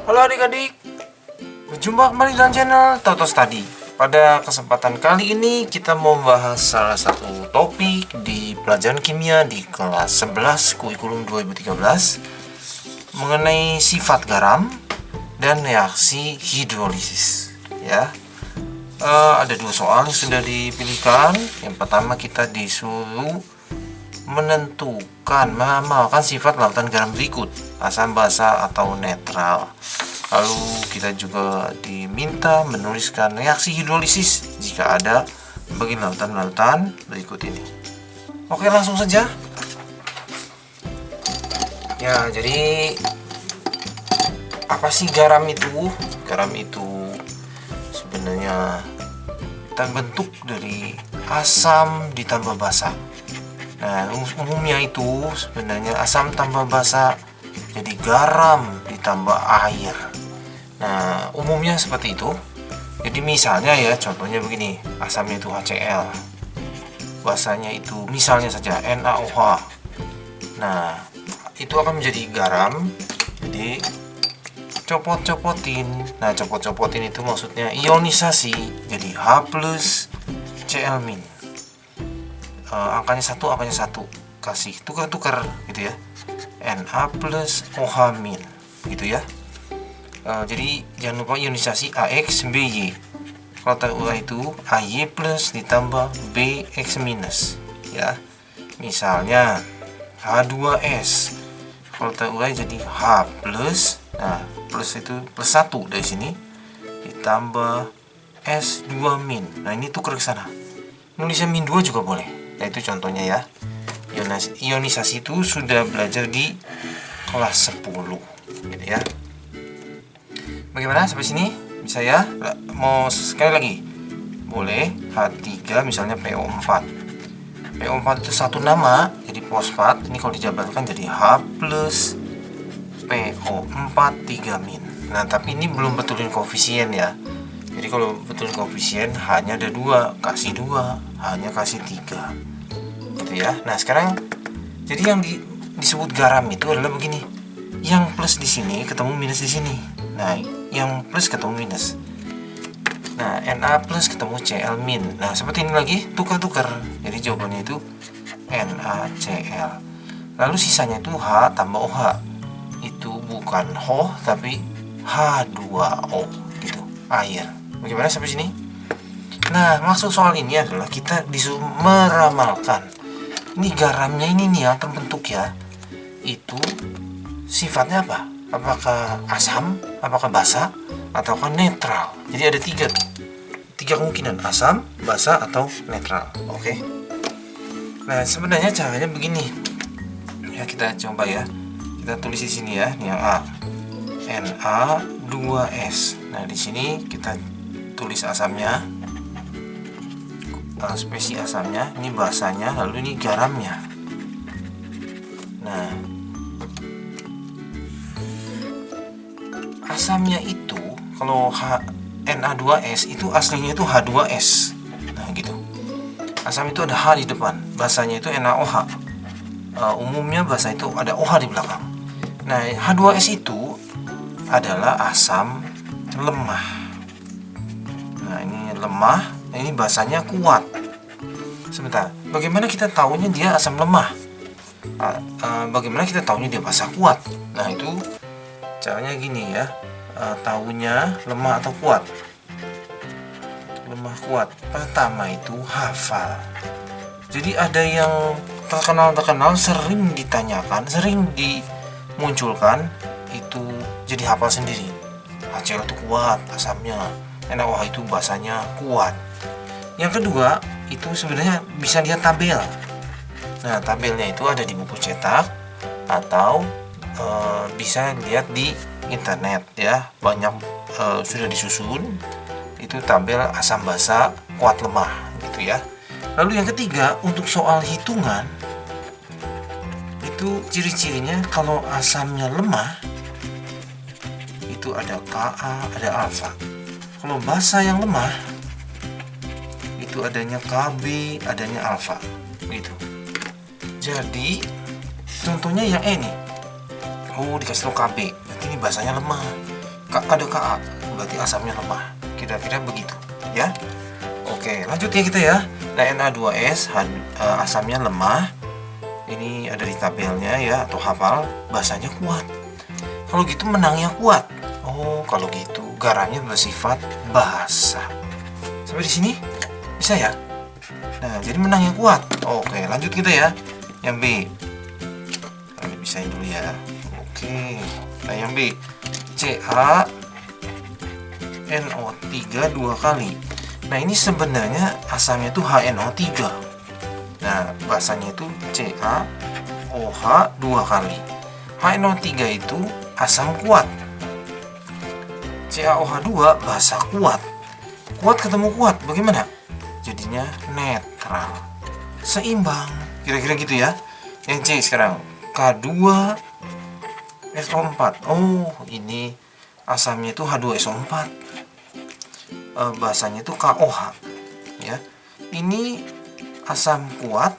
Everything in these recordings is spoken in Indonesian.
Halo adik-adik, berjumpa kembali dalam channel Toto Study. Pada kesempatan kali ini kita mau membahas salah satu topik di pelajaran kimia di kelas 11 kurikulum 2013 mengenai sifat garam dan reaksi hidrolisis. Ya, ada dua soal yang sudah dipilihkan. Yang pertama kita disuruh menentukan mengamalkan sifat lautan garam berikut: asam, basa, atau netral. Lalu kita juga diminta menuliskan reaksi hidrolisis jika ada bagi lautan-lautan berikut ini. Oke, langsung saja. Ya, jadi apa sih garam itu? Garam itu sebenarnya terbentuk dari asam ditambah basa. Nah, umumnya itu sebenarnya asam tambah basa jadi garam ditambah air. Nah, umumnya seperti itu. Jadi misalnya ya, contohnya begini, asamnya itu HCl, basanya itu misalnya saja NaOH. Nah, itu akan menjadi garam. Jadi copot-copotin. Nah, copot-copotin itu maksudnya ionisasi jadi H plus Cl min. Angkanya 1, angkanya 1, kasih tukar-tukar gitu ya, Na plus OH min gitu ya. Jadi jangan lupa ionisasi AX BY. Kalau terurai itu AY plus ditambah BX minus ya. Misalnya H2S, kalau terurai jadi H plus, nah plus itu plus 1 dari sini ditambah S2 min. Nah, ini tukar ke sana, nulisnya min 2 juga boleh. Nah, itu contohnya ya. Ionisasi itu sudah belajar di kelas 10 gitu ya. Bagaimana sampai sini? Bisa ya? Mau sekali lagi? Boleh. H3 misalnya PO4. PO4 itu satu nama, jadi fosfat. Ini kalau dijabarkan jadi H plus PO4 3 min. Nah, tapi ini belum betulin koefisien ya. Jadi kalau betulin koefisien hanya ada 2, kasih 2, hanya kasih 3 gitu ya. Nah, sekarang jadi yang disebut garam itu adalah begini. Yang plus di sini ketemu minus di sini. Nah, yang plus ketemu minus. Nah, Na plus ketemu Cl min. Nah, seperti ini lagi, tukar-tukar. Jadi jawabannya itu NaCl. Lalu sisanya itu H tambah OH. Itu bukan H tapi H2O gitu, air. Bagaimana sampai sini? Nah, maksud soal ini adalah kita disuruh meramalkan. Ini garamnya ini nih yang terbentuk ya. Itu sifatnya apa? Apakah asam, apakah basa, ataukah netral? Jadi ada tiga kemungkinan: asam, basa, atau netral. Oke. Nah, sebenarnya caranya begini. Ya, kita coba ya. Kita tulis di sini ya, ini yang A. Na2S. Nah, di sini kita tulis asamnya, spesi asamnya, ini basanya, lalu ini garamnya. Nah, asamnya itu kalau Na2S itu aslinya itu H2S. Nah, gitu. Asam itu ada H di depan, basanya itu NaOH. Umumnya basa itu ada OH di belakang. Nah, H2S itu adalah asam lemah. Nah, ini lemah, ini basanya kuat. Sebentar, bagaimana kita tahunya dia asam lemah? Bagaimana kita tahunya dia basa kuat? Nah, itu caranya gini ya. Tahunya lemah atau kuat? Lemah kuat. Pertama itu hafal. Jadi ada yang terkenal sering ditanyakan, sering dimunculkan, itu jadi hafal sendiri. HCl itu kuat asamnya, NaOH itu basanya kuat. Yang kedua itu sebenarnya bisa lihat tabel. Nah, tabelnya itu ada di buku cetak atau bisa lihat di internet ya. Banyak sudah disusun itu tabel asam basa kuat lemah gitu ya. Lalu yang ketiga, untuk soal hitungan itu ciri-cirinya kalau asamnya lemah itu ada Ka, ada alfa. Kalau basa yang lemah itu adanya Kb, adanya alfa gitu. Jadi contohnya yang E nih. Oh, dikasih tahu Kb, berarti ini basanya lemah. ada Ka, berarti asamnya lemah. Kira-kira begitu ya. Oke, lanjut ya kita ya. Nah, Na2S asamnya lemah. Ini ada di tabelnya ya, atau hafal. Basanya kuat. Kalau gitu menangnya kuat. Oh, kalau gitu garamnya bersifat basa. Sampai di sini bisa ya? Nah, jadi menangnya kuat. Oke, lanjut kita ya. Yang B. Nah, dipisahin dulu ya. Oke. Nah, yang B. CaNO3 2 kali. Nah, ini sebenarnya asamnya itu HNO3. Nah, bahasanya itu CaOH 2 kali. HNO3 itu asam kuat. CaOH 2 basa kuat. Kuat ketemu kuat, bagaimana? Jadinya netral. Seimbang. Kira-kira gitu ya. Yang C sekarang. K2SO4. Oh, ini asamnya itu H2SO4. Bahasanya itu KOH. Ya. Ini asam kuat,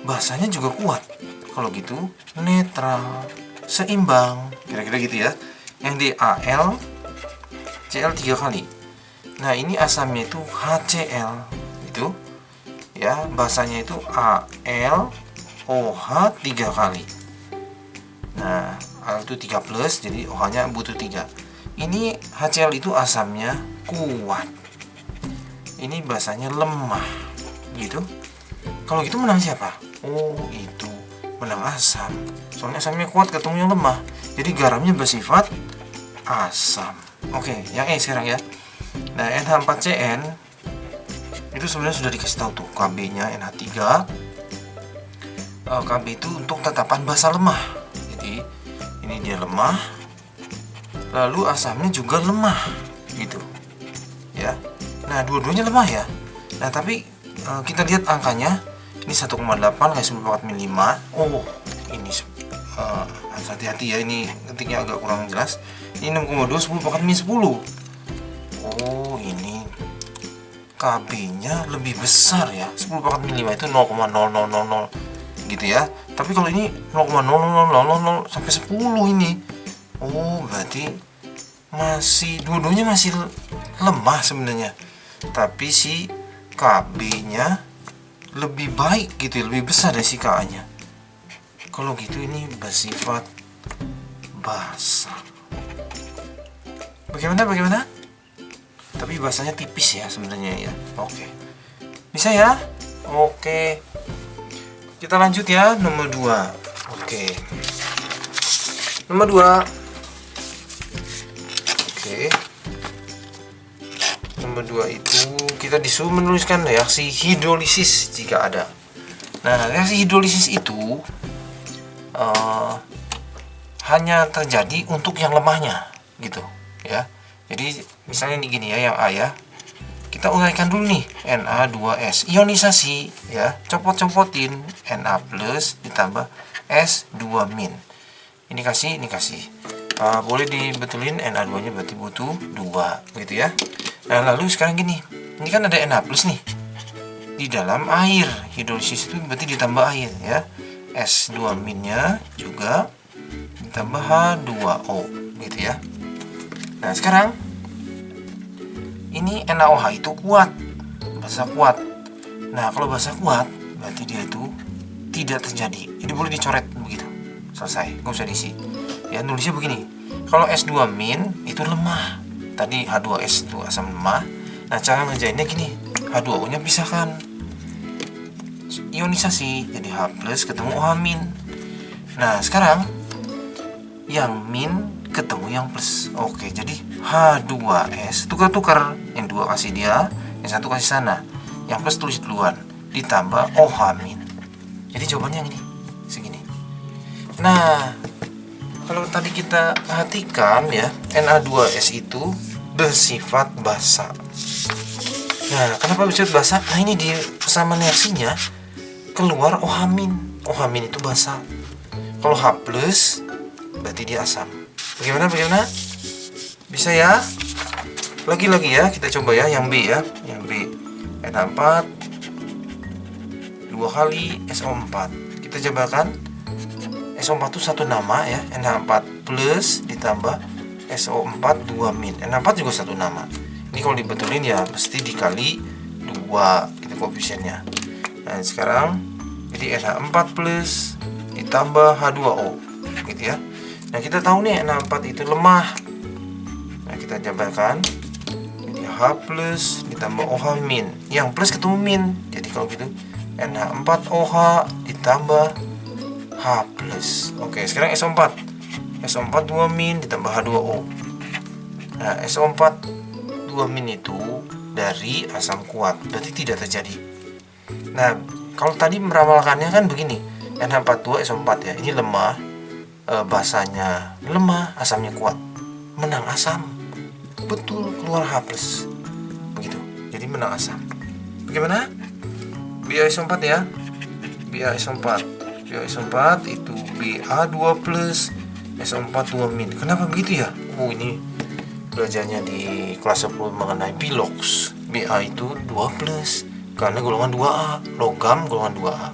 bahasanya juga kuat. Kalau gitu netral, seimbang. Kira-kira gitu ya. Yang D Al Cl 3 kali. Nah, ini asamnya itu HCl itu ya, bahasanya itu AlOH 3 kali. Nah, Al itu 3 plus, jadi OH-nya butuh 3. Ini HCl itu asamnya kuat. Ini bahasanya lemah. Gitu. Kalau gitu menang siapa? Oh, itu menang asam. Soalnya asamnya kuat ketemu yang lemah. Jadi garamnya bersifat asam. Oke, yang E sekarang ya. Nah, NH4CN itu sebenarnya sudah dikasih tahu tuh Kb-nya NH3. Kb itu untuk tetapan basa lemah. Jadi ini dia lemah. Lalu asamnya juga lemah, gitu. Ya. Nah, dua-duanya lemah ya. Nah, tapi kita lihat angkanya. Ini 1,8 kali 94 mm. Oh, ini hati-hati ya, ini ketiknya agak kurang jelas. Ini 6,2 10 10. Oh, ini KB-nya lebih besar ya. 10 mm itu 0,0000 gitu ya. Tapi kalau ini 0,00000 sampai 10 ini. Oh, berarti masih dua-duanya masih lemah sebenarnya. Tapi si KB-nya lebih baik gitu ya, lebih besar dari si Ka-nya. Kalau gitu ini bersifat basa. Bagaimana? Tapi bahasanya tipis ya sebenarnya ya. Oke. Bisa ya? Oke. Kita lanjut ya, nomor 2. Oke. Nomor 2. Oke. Nomor 2 itu kita disuruh menuliskan reaksi hidrolisis jika ada. Nah, reaksi hidrolisis itu hanya terjadi untuk yang lemahnya, gitu ya. Jadi misalnya ini gini ya, yang A ya. Kita uraikan dulu nih, Na2S ionisasi ya, copot-copotin Na plus ditambah S2 min. Ini kasih. Boleh dibetulin Na2 nya berarti butuh 2 gitu ya. Nah, lalu sekarang gini, ini kan ada Na plus nih di dalam air. Hidrolisis itu berarti ditambah air ya. S2 minnya juga ditambah H2O gitu ya. Nah, sekarang ini NaOH itu kuat, basa kuat. Nah, kalau basa kuat berarti dia itu tidak terjadi. Jadi boleh dicoret begitu. Selesai, nggak usah diisi. Ya, nulisnya begini. Kalau S2 min itu lemah. Tadi H2S itu asam lemah. Nah, cara ngerjainnya gini. H2O nya pisahkan. Ionisasi jadi H plus ketemu OH min. Nah, sekarang yang min ketemu yang plus. Oke, jadi H2S tukar-tukar. Yang 2 kasih dia, yang 1 kasih sana. Yang plus tulis duluan, ditambah OH min. Jadi jawabannya yang ini, segini. Nah, kalau tadi kita perhatikan ya, Na2S itu bersifat basa. Nah, kenapa bersifat basa? Nah, ini di persamaan reaksinya keluar OH min. OH min itu basa. Kalau H plus berarti dia asam. Bagaimana? Bisa ya? Lagi-lagi ya, kita coba ya yang B ya. Yang B. NH4 2 kali SO4. Kita cobakan. SO4 itu satu nama ya. NH4 plus ditambah SO4 2 min. N4 juga satu nama. Ini kalau dibetulin ya mesti dikali 2 gitu koefisiennya. Nah sekarang jadi NH4 plus ditambah H2O gitu ya. Nah kita tahu nih NH4 itu lemah. Nah kita jabarkan. Jadi H plus ditambah OH min. Yang plus ketemu min. Jadi kalau gitu NH4OH ditambah H plus. Oke sekarang SO4. SO4 2 min ditambah H2O. Nah SO4 2 min itu dari asam kuat, berarti tidak terjadi. Nah kalau tadi meramalkannya kan begini, NH42 SO4 ya, ini lemah, basanya lemah, asamnya kuat, menang asam, betul keluar H plus, begitu. Jadi menang asam. Bagaimana? BaSO4 ya, BaSO4 itu Ba2 plus SO4 2 min. Kenapa begitu ya? Ini belajarnya di kelas 10 mengenai piloks. Ba itu 2 plus karena golongan 2A, logam golongan 2A.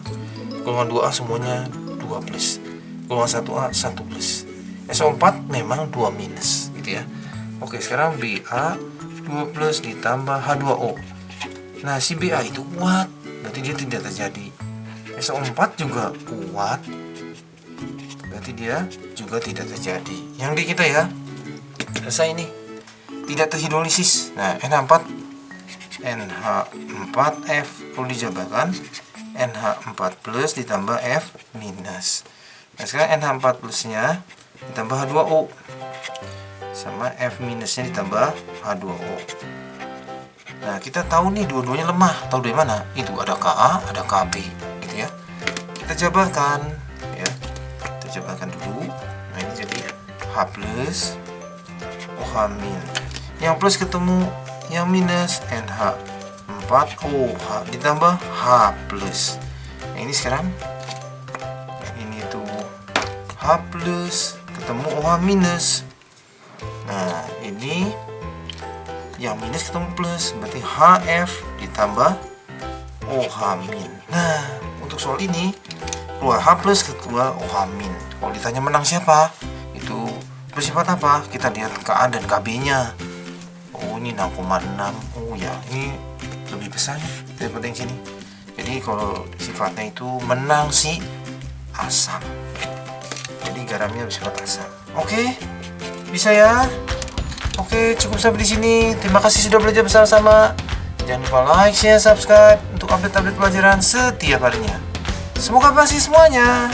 Golongan 2A semuanya 2 plus. Golongan 1A 1 plus. SO4 memang 2 minus gitu ya. Oke, sekarang Ba 2 plus ditambah H2O. Nah, si Ba itu kuat, berarti dia tidak terjadi. SO4 juga kuat, berarti dia juga tidak terjadi. Yang di kita ya, selesai ini. Tidak terhidrolisis. Nah, NH4F perlu dijabarkan. NH4 plus ditambah F minus. Nah, sekarang NH4 plusnya ditambah H2O sama F minusnya ditambah H2O. Nah, kita tahu nih dua-duanya lemah. Tahu dari mana? Itu ada Ka, ada Kb, gitu ya. Kita jabarkan, ya. Kita jabarkan dulu. Nah, ini jadi H plus OH min. Yang plus ketemu yang minus, NH4OH ditambah H plus. Nah, ini sekarang ini tuh H plus ketemu OH minus. Nah, ini yang minus ketemu plus, berarti HF ditambah OH min. Nah, untuk soal ini keluar H plus keluar OH min. Kalau ditanya menang siapa, itu bersifat apa? Kita lihat Ka dan Kb-nya. Oh, ini 6,6. Oh ya, ini lebih besar daripada yang sini. Jadi kalau sifatnya itu menang si asam. Jadi garamnya bersifat asam. Oke, bisa ya? Oke, cukup sampai di sini. Terima kasih sudah belajar bersama-sama. Jangan lupa like, share, subscribe untuk update-update pelajaran setiap harinya. Semoga berhasil semuanya.